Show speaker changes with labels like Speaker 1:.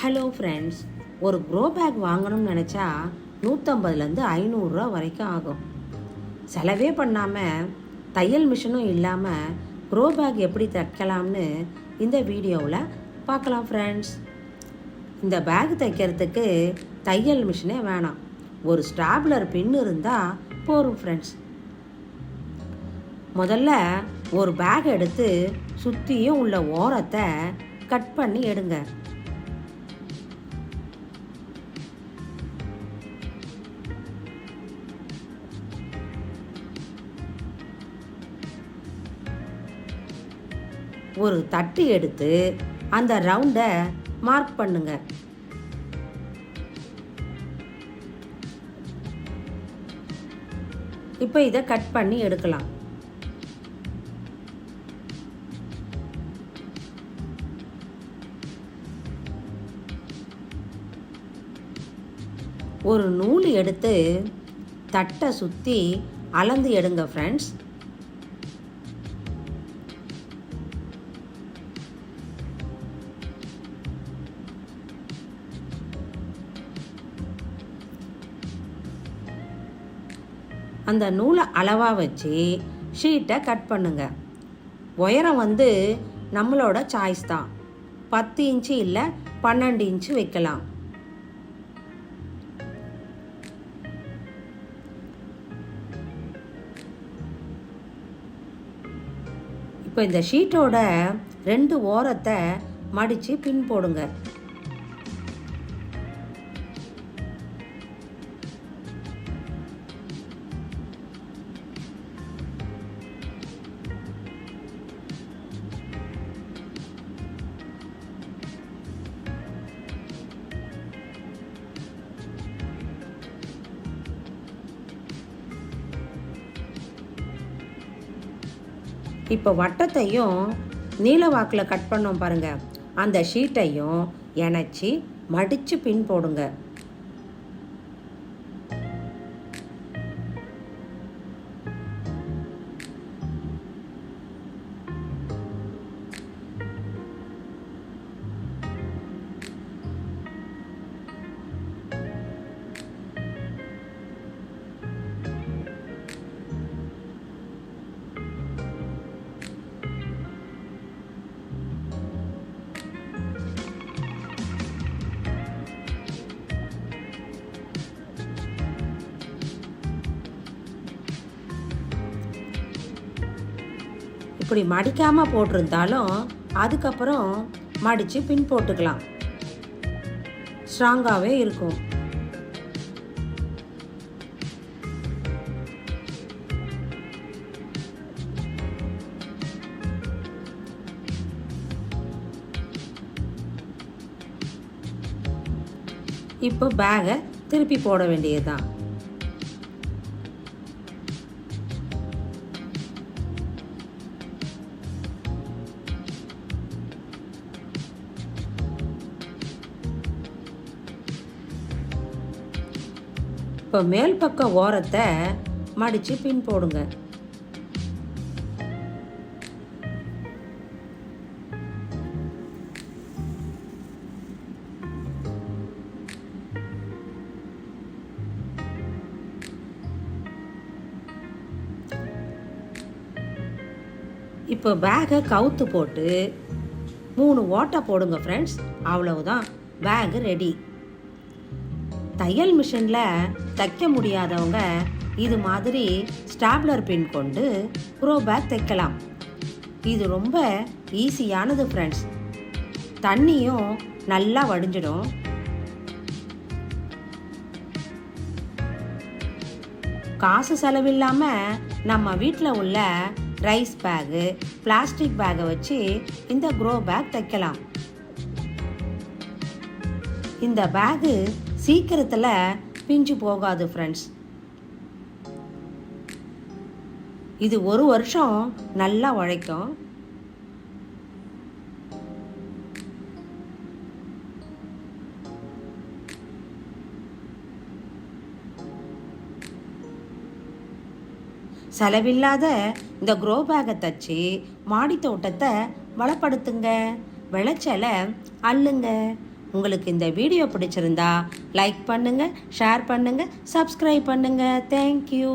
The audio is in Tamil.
Speaker 1: ஹலோ ஃப்ரெண்ட்ஸ், ஒரு க்ரோ பேக் வாங்கணும்னு நினச்சா 150லேருந்து 500 வரைக்கும் ஆகும். செலவே பண்ணாமல் தையல் மிஷினும் இல்லாமல் க்ரோ பேக் எப்படி தைக்கலாம்னு இந்த வீடியோவில் பார்க்கலாம் ஃப்ரெண்ட்ஸ். இந்த பேக் தைக்கிறதுக்கு தையல் மிஷினே வேணாம், ஒரு ஸ்டாப்லர் பின் இருந்தால் போதும் ஃப்ரெண்ட்ஸ். முதல்ல ஒரு பேக் எடுத்து சுற்றியும் உள்ள ஓரத்தை கட் பண்ணி எடுங்க. ஒரு தட்டு எடுத்து அந்த ரவுண்டை மார்க் பண்ணுங்க. இப்போ இதை கட் பண்ணி எடுக்கலாம். ஒரு நூல் எடுத்து தட்டை சுற்றி அளந்து எடுங்க ஃப்ரெண்ட்ஸ். அந்த நூலை அளவாக வச்சு ஷீட்டை கட் பண்ணுங்க. உயரம் நம்மளோட சாய்ஸ் தான். 10 இன்ச்சு இல்லை 12 இன்ச்சு வைக்கலாம். இப்போ இந்த ஷீட்டோட 2 ஓரத்தை மடித்து பின் போடுங்க. இப்போ வட்டத்தையும் நீல வாக்கில் கட் பண்ணோம் பாருங்க, அந்த ஷீட்டையும் இணைச்சி மடித்து பின் போடுங்க. இப்படி மடிக்காமல் போட்டிருந்தாலும் அதுக்கப்புறம் மடித்து பின் போட்டுக்கலாம், ஸ்ட்ராங்காகவே இருக்கும். இப்போ பேகை திருப்பி போட வேண்டியதுதான். இப்போ மேல் பக்க ஓரத்தை மடித்து பின் போடுங்க. இப்போ பேகை கவுத்து போட்டு 3 ஓட்டை போடுங்க ஃப்ரெண்ட்ஸ். அவ்வளவுதான், பேகு ரெடி. தையல் மிஷினில் தைக்க முடியாதவங்க இது மாதிரி ஸ்டாப்லர் பின் கொண்டு க்ரோ பேக் தைக்கலாம். இது ரொம்ப ஈஸியானது ஃப்ரெண்ட்ஸ். தண்ணியும் நல்லா வடிஞ்சிடும். காசு செலவில்லாமல் நம்ம வீட்டில் உள்ள ரைஸ் பேகு, பிளாஸ்டிக் பேகை வச்சு இந்த க்ரோ பேக் தைக்கலாம். இந்த பேகு சீக்கிரத்தில் பிஞ்சு போகாது ஃப்ரெண்ட்ஸ். இது 1 வருஷம் நல்லா உழைக்கும். செலவில்லாத இந்த க்ரோ பேக்கை தச்சு மாடி தோட்டத்தை வளப்படுத்துங்க, விளைச்சலை அள்ளுங்க. உங்களுக்கு இந்த வீடியோ பிடிச்சிருந்தா லைக் பண்ணுங்கள், ஷேர் பண்ணுங்கள், சப்ஸ்கிரைப் பண்ணுங்கள். தேங்க்யூ.